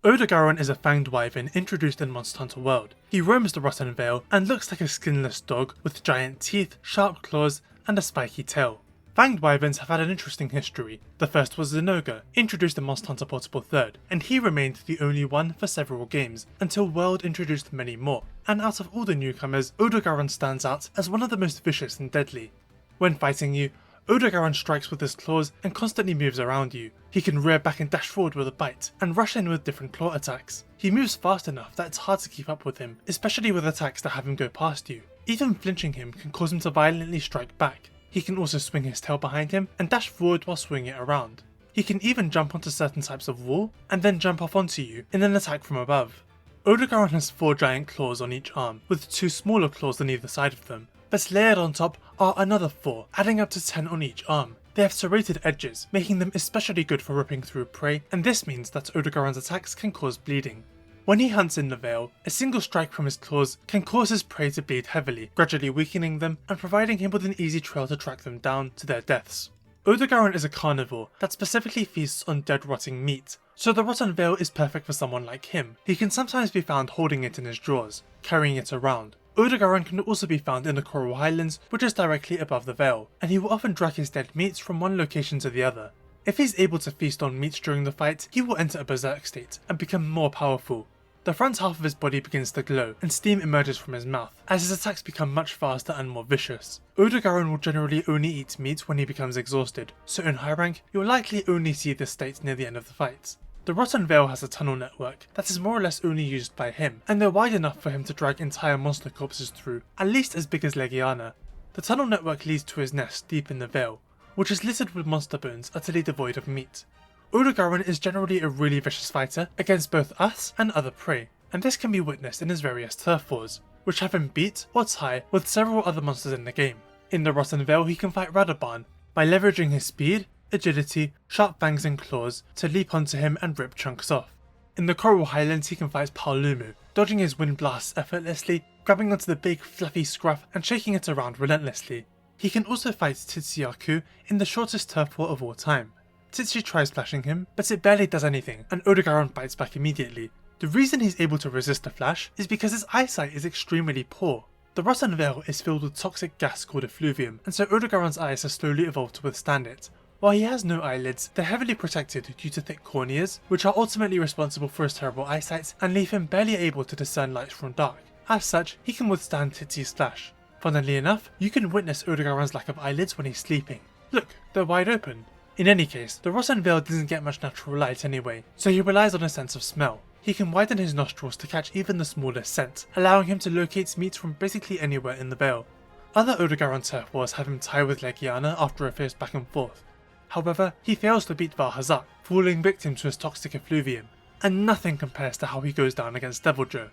Odogaron is a fanged wyvern introduced in Monster Hunter World. He roams the rotten Vale and looks like a skinless dog with giant teeth, sharp claws, and a spiky tail. Fanged wyverns have had an interesting history. The first was Zinogre, introduced in Monster Hunter Portable 3rd, and he remained the only one for several games, until World introduced many more, and out of all the newcomers, Odogaron stands out as one of the most vicious and deadly. When fighting you, Odogaron strikes with his claws and constantly moves around you. He can rear back and dash forward with a bite, and rush in with different claw attacks. He moves fast enough that it's hard to keep up with him, especially with attacks that have him go past you. Even flinching him can cause him to violently strike back. He can also swing his tail behind him and dash forward while swinging it around. He can even jump onto certain types of wall and then jump off onto you in an attack from above. Odogaron has 4 giant claws on each arm, with 2 smaller claws on either side of them, but layered on top are another 4, adding up to 10 on each arm. They have serrated edges, making them especially good for ripping through prey, and this means that Odogaron's attacks can cause bleeding. When he hunts in the Vale, a single strike from his claws can cause his prey to bleed heavily, gradually weakening them and providing him with an easy trail to track them down to their deaths. Odogaron is a carnivore that specifically feasts on dead rotting meat, so the rotten Vale is perfect for someone like him. He can sometimes be found holding it in his drawers, carrying it around. Odogaron can also be found in the Coral Highlands, which is directly above the Vale, and he will often drag his dead meats from one location to the other. If he's able to feast on meat during the fight, he will enter a berserk state and become more powerful. The front half of his body begins to glow, and steam emerges from his mouth, as his attacks become much faster and more vicious. Odogaron will generally only eat meat when he becomes exhausted, so in high rank, you'll likely only see this state near the end of the fight. The Rotten Vale has a tunnel network that is more or less only used by him, and they're wide enough for him to drag entire monster corpses through, at least as big as Legiana. The tunnel network leads to his nest deep in the Vale, which is littered with monster bones utterly devoid of meat. Odogaron is generally a really vicious fighter against both us and other prey, and this can be witnessed in his various turf wars, which have him beat or tie with several other monsters in the game. In the Rotten Vale he can fight Radoban by leveraging his speed, agility, sharp fangs and claws to leap onto him and rip chunks off. In the Coral Highlands he can fight Paolumu, dodging his wind blasts effortlessly, grabbing onto the big fluffy scruff and shaking it around relentlessly. He can also fight Tsiaku in the shortest turf war of all time. Titsi tries flashing him, but it barely does anything, and Odogaron bites back immediately. The reason he's able to resist the flash is because his eyesight is extremely poor. The Rotten Vale is filled with toxic gas called effluvium, and so Odogaron's eyes have slowly evolved to withstand it. While he has no eyelids, they're heavily protected due to thick corneas, which are ultimately responsible for his terrible eyesight and leave him barely able to discern light from dark. As such, he can withstand Titsi's flash. Funnily enough, you can witness Odogaron's lack of eyelids when he's sleeping. Look, they're wide open. In any case, the Rotten Vale doesn't get much natural light anyway, so he relies on a sense of smell. He can widen his nostrils to catch even the smallest scent, allowing him to locate meat from basically anywhere in the Vale. Other Odogaron turf wars have him tie with Legiana after a fierce back and forth. However, he fails to beat Vaal Hazak, falling victim to his toxic effluvium, and nothing compares to how he goes down against Devil Joe.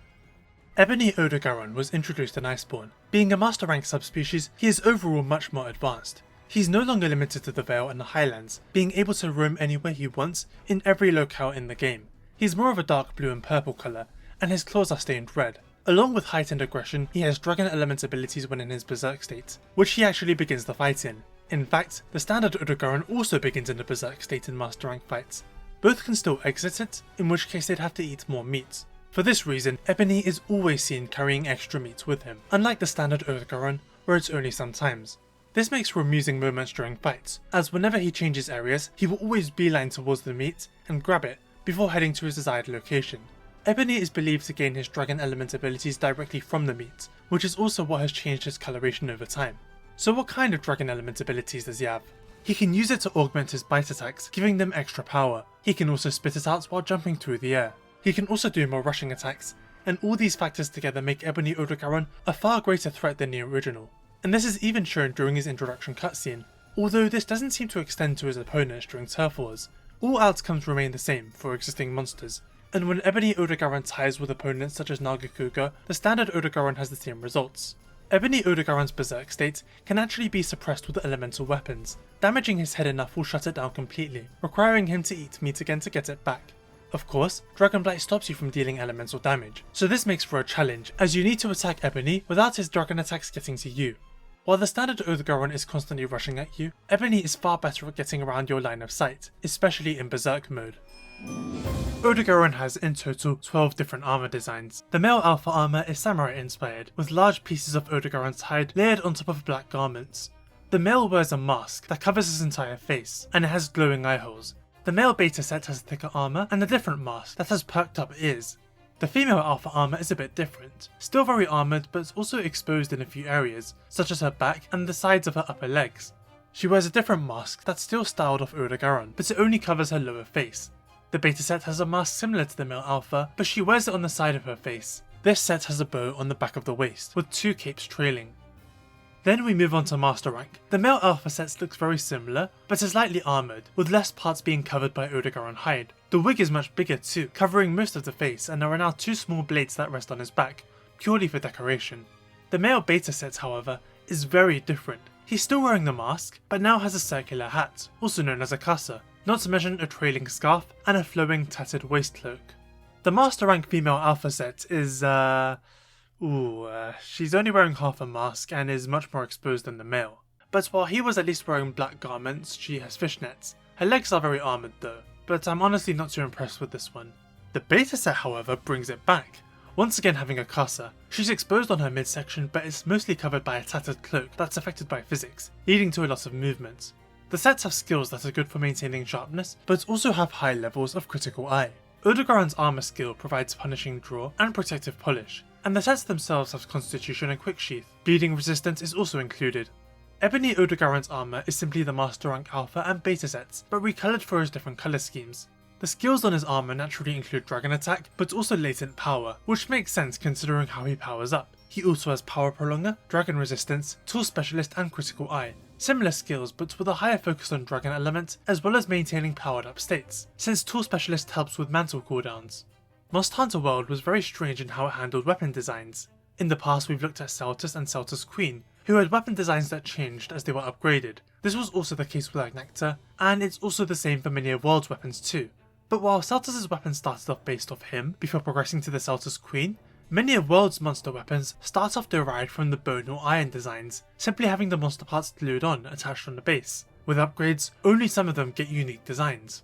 Ebony Odogaron was introduced in Iceborne. Being a master rank subspecies, he is overall much more advanced. He's no longer limited to the Vale and the Highlands, being able to roam anywhere he wants in every locale in the game. He's more of a dark blue and purple colour, and his claws are stained red. Along with heightened aggression, he has dragon element abilities when in his berserk state, which he actually begins the fight in. In fact, the standard Odogaron also begins in the berserk state in master rank fights. Both can still exit it, in which case they'd have to eat more meat. For this reason, Ebony is always seen carrying extra meat with him, unlike the standard Odogaron, where it's only sometimes. This makes for amusing moments during fights, as whenever he changes areas, he will always beeline towards the meat and grab it before heading to his desired location. Ebony is believed to gain his dragon element abilities directly from the meat, which is also what has changed his coloration over time. So what kind of dragon element abilities does he have? He can use it to augment his bite attacks, giving them extra power. He can also spit it out while jumping through the air. He can also do more rushing attacks, and all these factors together make Ebony Odogaron a far greater threat than the original. And this is even shown during his introduction cutscene, although this doesn't seem to extend to his opponents during turf wars. All outcomes remain the same for existing monsters, and when Ebony Odogaron ties with opponents such as Nagakuga, the standard Odogaron has the same results. Ebony Odogaron's berserk state can actually be suppressed with elemental weapons. Damaging his head enough will shut it down completely, requiring him to eat meat again to get it back. Of course, Dragon Blight stops you from dealing elemental damage, so this makes for a challenge, as you need to attack Ebony without his dragon attacks getting to you. While the standard Odogaron is constantly rushing at you, Ebony is far better at getting around your line of sight, especially in berserk mode. Odogaron has in total 12 different armour designs. The male alpha armour is samurai inspired, with large pieces of Odogaron's hide layered on top of black garments. The male wears a mask that covers his entire face, and it has glowing eye holes. The male beta set has thicker armour and a different mask that has perked up ears. The female alpha armour is a bit different, still very armoured but also exposed in a few areas, such as her back and the sides of her upper legs. She wears a different mask that's still styled off Odogaron, but it only covers her lower face. The beta set has a mask similar to the male alpha, but she wears it on the side of her face. This set has a bow on the back of the waist, with 2 capes trailing. Then we move on to master rank. The male alpha set looks very similar, but is lightly armoured, with less parts being covered by Odogaron hide. The wig is much bigger too, covering most of the face, and there are now 2 small blades that rest on his back, purely for decoration. The male beta set, however, is very different. He's still wearing the mask, but now has a circular hat, also known as a casa, not to mention a trailing scarf and a flowing tattered waist cloak. The master rank female alpha set is she's only wearing half a mask and is much more exposed than the male. But while he was at least wearing black garments, she has fishnets. Her legs are very armoured though, but I'm honestly not too impressed with this one. The beta set, however, brings it back, once again having a casa. She's exposed on her midsection, but is mostly covered by a tattered cloak that's affected by physics, leading to a loss of movement. The sets have skills that are good for maintaining sharpness, but also have high levels of critical eye. Odogaron's armour skill provides punishing draw and protective polish, and the sets themselves have constitution and quick sheath. Bleeding resistance is also included. Ebony Odogaron's armour is simply the master rank alpha and beta sets, but recoloured for his different colour schemes. The skills on his armour naturally include dragon attack, but also latent power, which makes sense considering how he powers up. He also has power prolonger, dragon resistance, tool specialist and critical eye. Similar skills, but with a higher focus on dragon element, as well as maintaining powered up states, since tool specialist helps with mantle cooldowns. Monster Hunter World was very strange in how it handled weapon designs. In the past we've looked at Celtus and Celtus Queen, who had weapon designs that changed as they were upgraded. This was also the case with Agnecta, and it's also the same for many of World's weapons too. But while Celtus' weapons started off based off him, before progressing to the Celtus Queen, many of World's monster weapons start off derived from the bone or iron designs, simply having the monster parts glued on, attached on the base. With upgrades, only some of them get unique designs.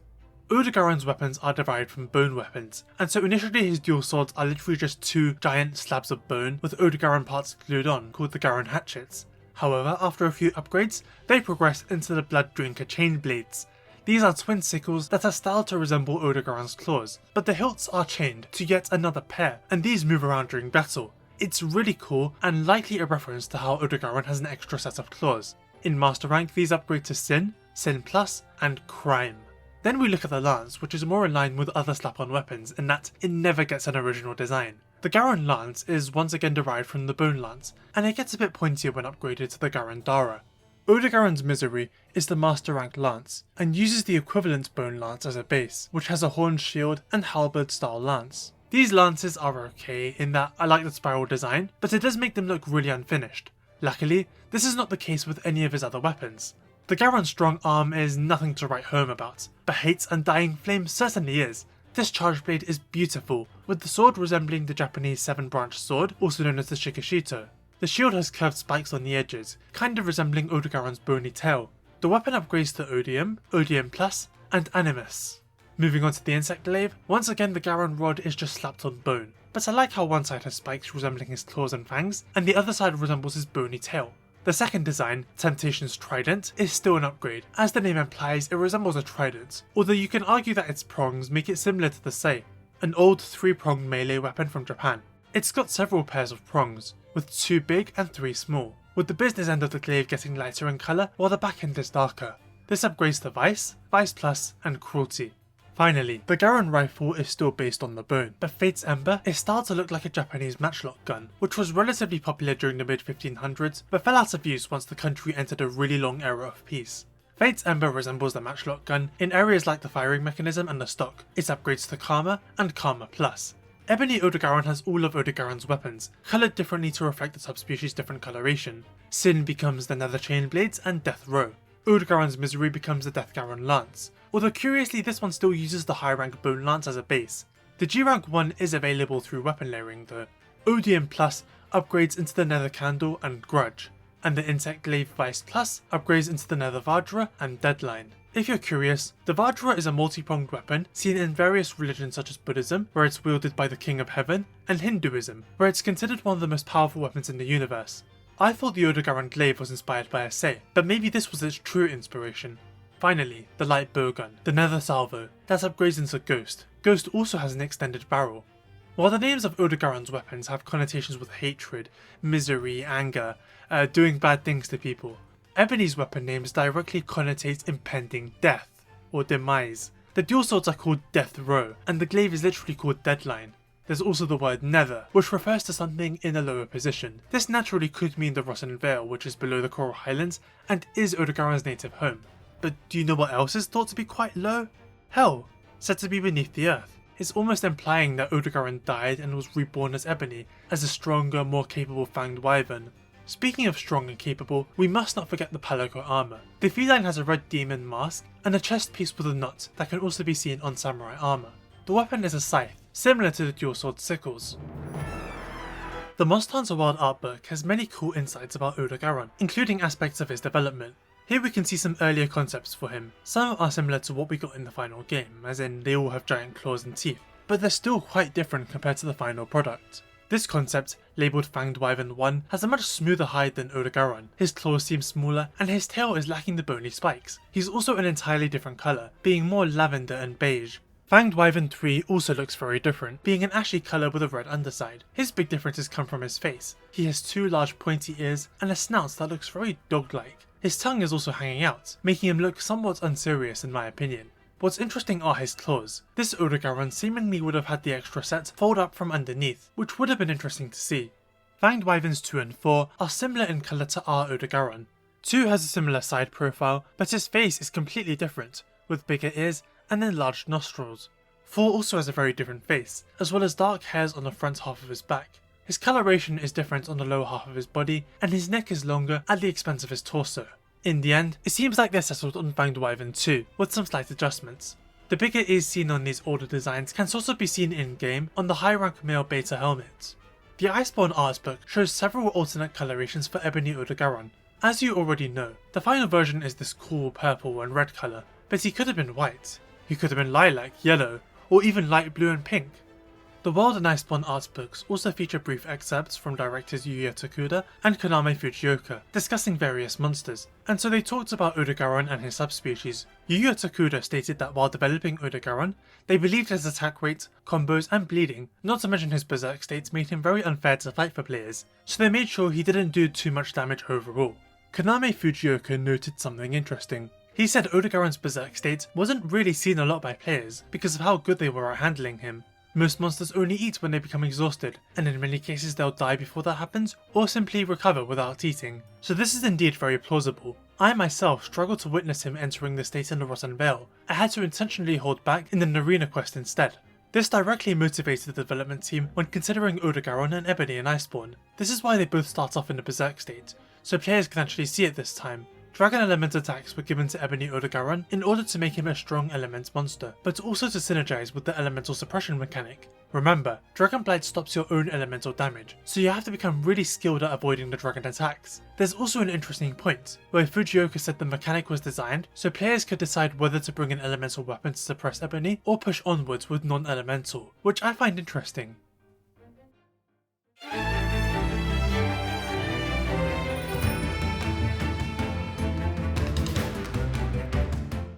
Odogaron's weapons are derived from bone weapons, and so initially his dual swords are literally just 2 giant slabs of bone with Odogaron parts glued on, called the Garon hatchets. However, after a few upgrades, they progress into the Blood Drinker chain blades. These are twin sickles that are styled to resemble Odogaron's claws, but the hilts are chained to yet another pair, and these move around during battle. It's really cool, and likely a reference to how Odogaron has an extra set of claws. In Master Rank, these upgrade to Sin, Sin Plus, and Crime. Then we look at the lance, which is more in line with other slap-on weapons in that it never gets an original design. The Garon lance is once again derived from the bone lance, and it gets a bit pointier when upgraded to the Garon Dara. Odogaron's Misery is the master rank lance, and uses the equivalent bone lance as a base, which has a horn shield and halberd style lance. These lances are okay in that I like the spiral design, but it does make them look really unfinished. Luckily, this is not the case with any of his other weapons. The Garon strong arm is nothing to write home about, but Hate's Undying Flame certainly is. This charge blade is beautiful, with the sword resembling the Japanese 7-branch sword, also known as the Shikishito. The shield has curved spikes on the edges, kind of resembling Odogaron's bony tail. The weapon upgrades to Odium, Odium Plus, and Animus. Moving on to the insect glaive, once again the Garon rod is just slapped on bone, but I like how one side has spikes resembling his claws and fangs, and the other side resembles his bony tail. The second design, Temptation's Trident, is still an upgrade. As the name implies, it resembles a trident, although you can argue that its prongs make it similar to the Sei, an old 3-pronged melee weapon from Japan. It's got several pairs of prongs, with 2 big and 3 small, with the business end of the glaive getting lighter in colour while the back end is darker. This upgrades to Vice, Vice Plus, and Cruelty. Finally, the Garon rifle is still based on the bone, but Fate's Ember is styled to look like a Japanese matchlock gun, which was relatively popular during the mid-1500s, but fell out of use once the country entered a really long era of peace. Fate's Ember resembles the matchlock gun in areas like the firing mechanism and the stock. It upgrades to Karma and Karma Plus. Ebony Odogaron has all of Odogaron's weapons, coloured differently to reflect the subspecies' different coloration. Sin becomes the Nether Chain Blades and Death Row. Odogaron's Misery becomes the Death Garon Lance, although curiously this one still uses the high rank Bone Lance as a base. The G rank one is available through weapon layering though. Odium Plus upgrades into the Nether Candle and Grudge. and the Insect Glaive Vice Plus upgrades into the Nether Vajra and Deadline. If you're curious, the Vajra is a multi-pronged weapon seen in various religions such as Buddhism, where it's wielded by the King of Heaven, and Hinduism, where it's considered one of the most powerful weapons in the universe. I thought the Odogaron glaive was inspired by a Say, but maybe this was its true inspiration. Finally, the light bowgun, the Nether Salvo, that upgrades into Ghost. Ghost also has an extended barrel. While the names of Odogaron's weapons have connotations with hatred, misery, anger, doing bad things to people, Ebony's weapon names directly connotate impending death, or demise. The dual swords are called Death Row, and the glaive is literally called Deadline. There's also the word Nether, which refers to something in a lower position. This naturally could mean the Rotten Vale, which is below the Coral Highlands, and is Odogaron's native home. But do you know what else is thought to be quite low? Hell, said to be beneath the earth. It's almost implying that Odogaron died and was reborn as Ebony, as a stronger, more capable Fanged Wyvern. Speaking of strong and capable, we must not forget the Palago armour. The feline has a red demon mask, and a chest piece with a knot that can also be seen on samurai armour. The weapon is a scythe, similar to the dual sword sickles. The Monster Hunter World art book has many cool insights about Odogaron, including aspects of his development. Here we can see some earlier concepts for him. Some are similar to what we got in the final game, as in they all have giant claws and teeth, but they're still quite different compared to the final product. This concept, labelled Fanged Wyvern 1, has a much smoother hide than Odogaron. His claws seem smaller, and his tail is lacking the bony spikes. He's also an entirely different colour, being more lavender and beige. Fanged Wyvern 3 also looks very different, being an ashy colour with a red underside. His big differences come from his face. He has two large pointy ears and a snout that looks very dog-like. His tongue is also hanging out, making him look somewhat unserious in my opinion. What's interesting are his claws. This Odogaron seemingly would have had the extra set fold up from underneath, which would have been interesting to see. Fanged Wyverns 2 and 4 are similar in colour to our Odogaron. 2 has a similar side profile, but his face is completely different, with bigger ears and enlarged nostrils. 4 also has a very different face, as well as dark hairs on the front half of his back. His coloration is different on the lower half of his body, and his neck is longer at the expense of his torso. In the end, it seems like they're settled on Fanged Wyvern 2, with some slight adjustments. The bigger ears seen on these older designs can sort of be seen in-game on the high rank male beta helmets. The Iceborne art book shows several alternate colorations for Ebony Odogaron. As you already know, the final version is this cool purple and red colour, but he could have been white. He could have been lilac, yellow, or even light blue and pink. The World and Iceborne art books also feature brief excerpts from directors Yuya Tokuda and Konami Fujioka discussing various monsters, and so they talked about Odogaron and his subspecies. Yuya Tokuda stated that while developing Odogaron, they believed his attack rate, combos and bleeding, not to mention his berserk states, made him very unfair to fight for players, so they made sure he didn't do too much damage overall. Konami Fujioka noted something interesting. He said Odogaron's berserk state wasn't really seen a lot by players because of how good they were at handling him. Most monsters only eat when they become exhausted, and in many cases they'll die before that happens, or simply recover without eating. So this is indeed very plausible. I myself struggled to witness him entering the state in the Rotten Vale. I had to intentionally hold back in an arena quest instead. This directly motivated the development team when considering Odogaron and Ebony in Iceborne. This is why they both start off in a berserk state, so players can actually see it this time. Dragon element attacks were given to Ebony Odogaron in order to make him a strong element monster, but also to synergize with the elemental suppression mechanic. Remember, Dragon Blight stops your own elemental damage, so you have to become really skilled at avoiding the dragon attacks. There's also an interesting point, where Fujioka said the mechanic was designed so players could decide whether to bring an elemental weapon to suppress Ebony or push onwards with non-elemental, which I find interesting.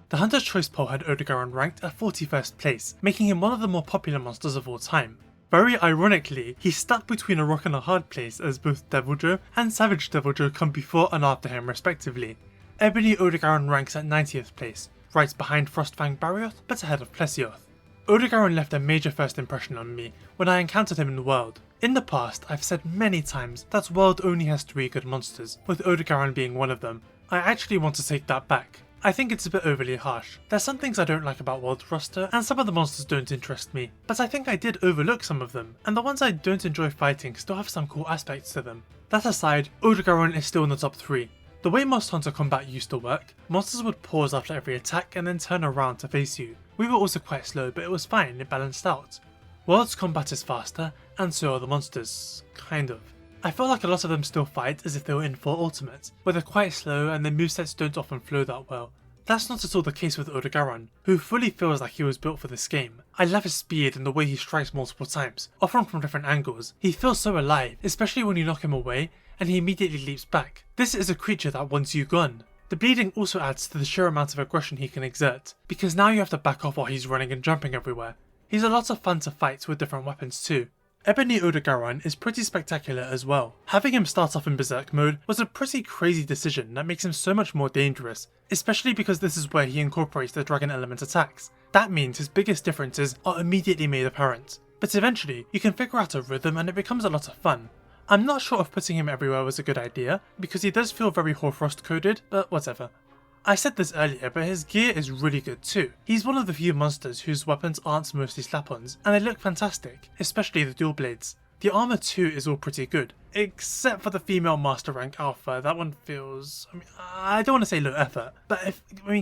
The Hunter's Choice poll had Odogaron ranked at 41st place, making him one of the more popular monsters of all time. Very ironically, he's stuck between a rock and a hard place as both Deviljho and Savage Deviljho come before and after him respectively. Ebony Odogaron ranks at 90th place, right behind Frostfang Barioth but ahead of Plesioth. Odogaron left a major first impression on me when I encountered him in the world. In the past, I've said many times that World only has 3 good monsters, with Odogaron being one of them. I actually want to take that back. I think it's a bit overly harsh. There's some things I don't like about World's roster, and some of the monsters don't interest me, but I think I did overlook some of them, and the ones I don't enjoy fighting still have some cool aspects to them. That aside, Odogaron is still in the top 3. The way Monster Hunter combat used to work, monsters would pause after every attack and then turn around to face you. We were also quite slow, but it was fine, it balanced out. World's combat is faster, and so are the monsters. Kind of. I feel like a lot of them still fight as if they were in for ultimate, where they're quite slow and their movesets don't often flow that well. That's not at all the case with Odogaron, who fully feels like he was built for this game. I love his speed and the way he strikes multiple times, often from different angles. He feels so alive, especially when you knock him away and he immediately leaps back. This is a creature that wants you gone. The bleeding also adds to the sheer amount of aggression he can exert, because now you have to back off while he's running and jumping everywhere. He's a lot of fun to fight with different weapons too. Ebony Odogaron is pretty spectacular as well. Having him start off in Berserk mode was a pretty crazy decision that makes him so much more dangerous, especially because this is where he incorporates the dragon element attacks. That means his biggest differences are immediately made apparent. But eventually, you can figure out a rhythm and it becomes a lot of fun. I'm not sure if putting him everywhere was a good idea, because he does feel very Hoarfrost coded, but whatever. I said this earlier, but his gear is really good too. He's one of the few monsters whose weapons aren't mostly slap-ons, and they look fantastic, especially the dual blades. The armor too is all pretty good, except for the female master rank alpha. That one feels, I don't want to say low effort, but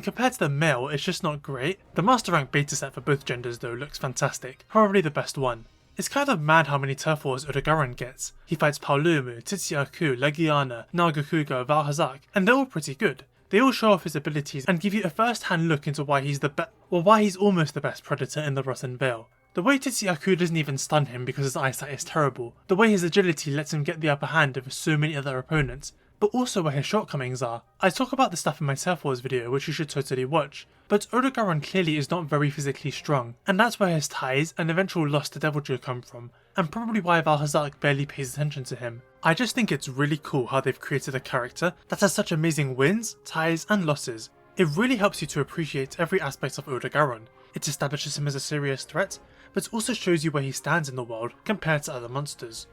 compared to the male, it's just not great. The master rank beta set for both genders though looks fantastic, probably the best one. It's kind of mad how many turf wars Odogaron gets. He fights Paolumu, Tsitsiaku, Legiana, Nagakuga, Vaal, Hazak, and they're all pretty good. They all show off his abilities and give you a first-hand look into why he's why he's almost the best predator in the Rotten Vale. The way Tsitsiaku doesn't even stun him because his eyesight is terrible, the way his agility lets him get the upper hand over so many other opponents, but also where his shortcomings are. I talk about this stuff in my Turf Wars video, which you should totally watch, but Odogaron clearly is not very physically strong, and that's where his ties and eventual loss to Deviljho come from, and probably why Vaal Hazak barely pays attention to him. I just think it's really cool how they've created a character that has such amazing wins, ties, and losses. It really helps you to appreciate every aspect of Odogaron. It establishes him as a serious threat, but also shows you where he stands in the world compared to other monsters.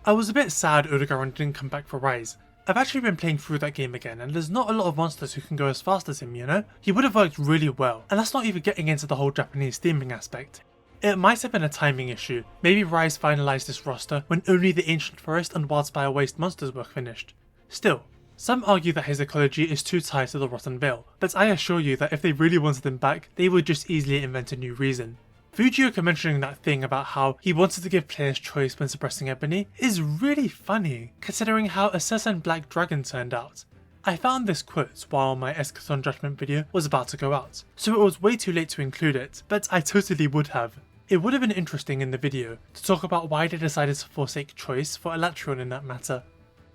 I was a bit sad Odogaron didn't come back for Rise. I've actually been playing through that game again, and there's not a lot of monsters who can go as fast as him, you know? He would have worked really well, and that's not even getting into the whole Japanese theming aspect. It might have been a timing issue. Maybe Rise finalised this roster when only the Ancient Forest and Wildspire Waste monsters were finished. Still, some argue that his ecology is too tied to the Rotten Vale, but I assure you that if they really wanted him back, they would just easily invent a new reason. Fujioka mentioning that thing about how he wanted to give players choice when suppressing Ebony is really funny, considering how a certain black dragon turned out. I found this quote while my Eschaton Judgment video was about to go out, so it was way too late to include it, but I totally would have. It would have been interesting in the video to talk about why they decided to forsake choice for Elatrion in that matter.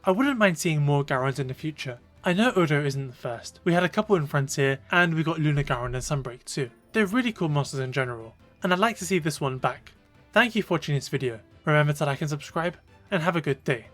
I wouldn't mind seeing more Garons in the future. I know Odo isn't the first, we had a couple in Frontier, and we got Lunar Garon and Sunbreak too. They're really cool monsters in general, and I'd like to see this one back. Thank you for watching this video, remember to like and subscribe, and have a good day.